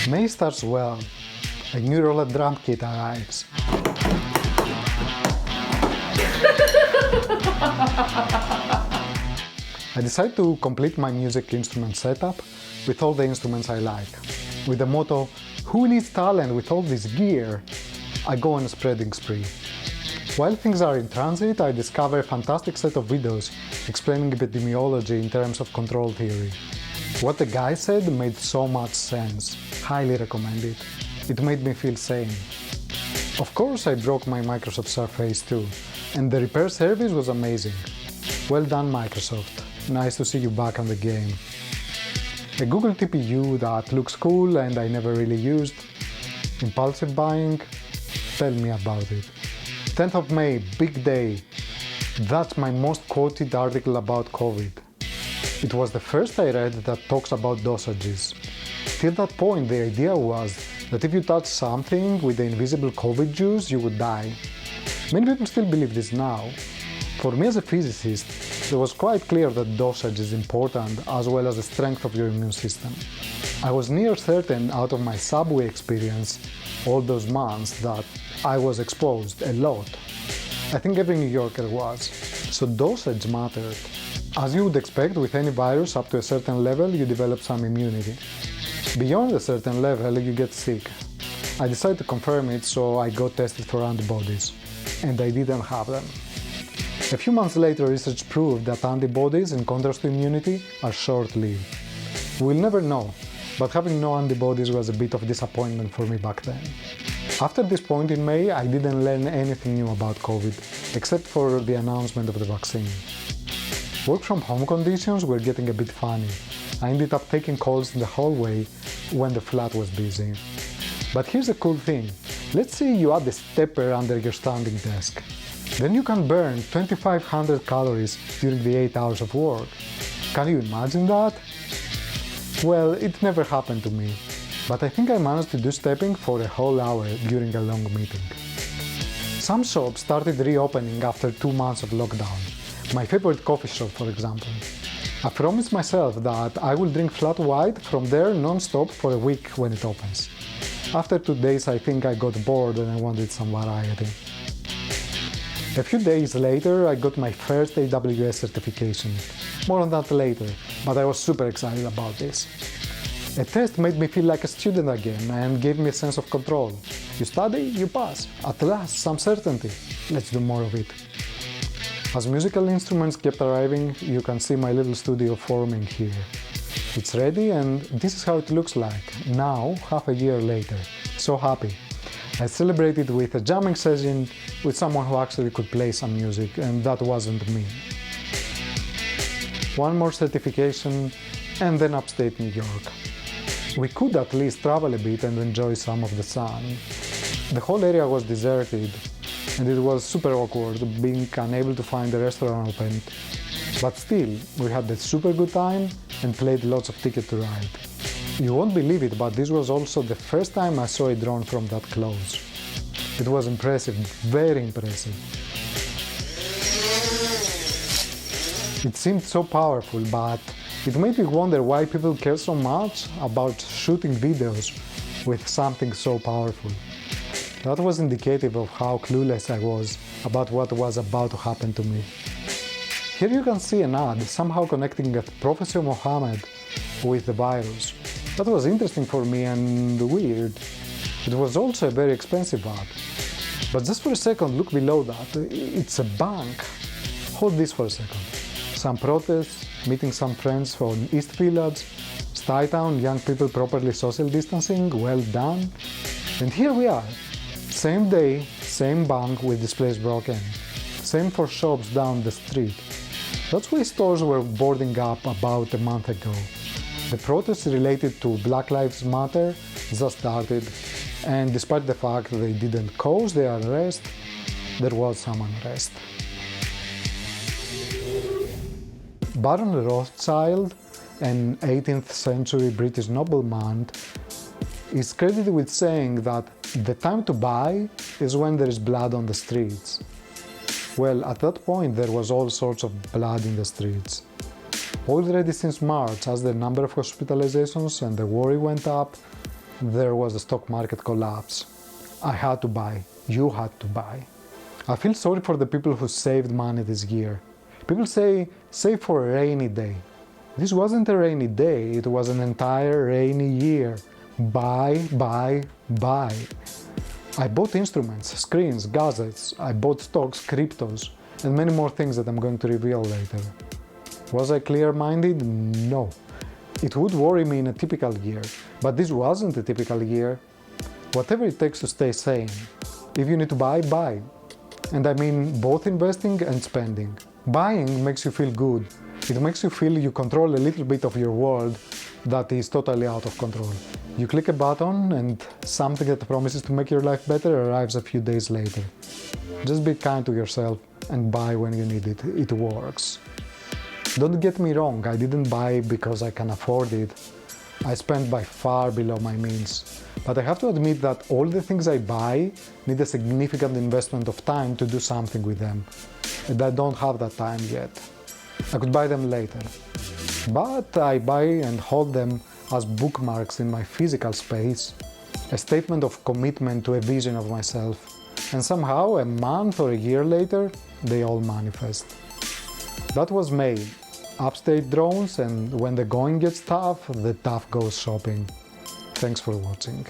May starts well. A new roller drum kit arrives. I decide to complete my music instrument setup with all the instruments I like. With the motto, who needs talent with all this gear? I go on a spreading spree. While things are in transit, I discover a fantastic set of videos explaining epidemiology in terms of control theory. What the guy said made so much sense. Highly recommend it. It made me feel sane. Of course, I broke my Microsoft Surface too, and the repair service was amazing. Well done, Microsoft. Nice to see you back on the game. A Google TPU that looks cool and I never really used. Impulsive buying? Tell me about it. 10th of May, big day. That's my most quoted article about COVID. It was the first I read that talks about dosages. Till that point, the idea was that if you touch something with the invisible COVID juice, you would die. Many people still believe this now. For me as a physicist, it was quite clear that dosage is important as well as the strength of your immune system. I was near certain out of my subway experience all those months that I was exposed a lot. I think every New Yorker was. So dosage mattered. As you would expect with any virus, up to a certain level you develop some immunity. Beyond a certain level you get sick. I decided to confirm it, so I got tested for antibodies. And I didn't have them. A few months later, research proved that antibodies, in contrast to immunity, are short-lived. We'll never know, but having no antibodies was a bit of disappointment for me back then. After this point in May, I didn't learn anything new about COVID, except for the announcement of the vaccine. Work from home conditions were getting a bit funny. I ended up taking calls in the hallway when the flat was busy. But here's the cool thing. Let's say you add a stepper under your standing desk. Then you can burn 2500 calories during the 8 hours of work. Can you imagine that? Well, it never happened to me, but I think I managed to do stepping for a whole hour during a long meeting. Some shops started reopening after 2 months of lockdown. My favorite coffee shop, for example. I promised myself that I will drink flat white from there non-stop for a week when it opens. After 2 days, I think I got bored and I wanted some variety. A few days later, I got my first AWS certification. More on that later, but I was super excited about this. A test made me feel like a student again and gave me a sense of control. You study, you pass. At last, some certainty. Let's do more of it. As musical instruments kept arriving, you can see my little studio forming here. It's ready and this is how it looks like, now, half a year later. So happy. I celebrated with a jamming session with someone who actually could play some music, and that wasn't me. One more certification, and then upstate New York. We could at least travel a bit and enjoy some of the sun. The whole area was deserted, and it was super awkward being unable to find a restaurant open. But still, we had a super good time and played lots of Ticket to Ride. You won't believe it, but this was also the first time I saw a drone from that close. It was impressive, very impressive. It seemed so powerful, but it made me wonder why people care so much about shooting videos with something so powerful. That was indicative of how clueless I was about what was about to happen to me. Here you can see an ad somehow connecting Professor Mohammed with the virus. That was interesting for me and weird. It was also a very expensive ad. But just for a second, look below that. It's a bank. Hold this for a second. Some protests, meeting some friends from East Village, Stuytown, young people properly social distancing, well done. And here we are. Same day, same bank with displays broken. Same for shops down the street. That's why stores were boarding up about a month ago. The protests related to Black Lives Matter just started, and despite the fact they didn't cause the unrest, there was some unrest. Baron Rothschild, an 18th century British nobleman, is credited with saying that the time to buy is when there is blood on the streets. Well, at that point there was all sorts of blood in the streets. Already since March, as the number of hospitalizations and the worry went up, there was a stock market collapse. I had to buy. You had to buy. I feel sorry for the people who saved money this year. People say, save for a rainy day. This wasn't a rainy day, it was an entire rainy year. Buy, buy, buy. I bought instruments, screens, gadgets, I bought stocks, cryptos, and many more things that I'm going to reveal later. Was I clear-minded? No. It would worry me in a typical year, but this wasn't a typical year. Whatever it takes to stay sane. If you need to buy, buy. And I mean both investing and spending. Buying makes you feel good. It makes you feel you control a little bit of your world that is totally out of control. You click a button and something that promises to make your life better arrives a few days later. Just be kind to yourself and buy when you need it. It works. Don't get me wrong, I didn't buy because I can afford it. I spent by far below my means. But I have to admit that all the things I buy need a significant investment of time to do something with them. And I don't have that time yet. I could buy them later. But I buy and hold them as bookmarks in my physical space, a statement of commitment to a vision of myself. And somehow, a month or a year later, they all manifest. That was May. Upstate drones, and when the going gets tough, the tough goes shopping. Thanks for watching.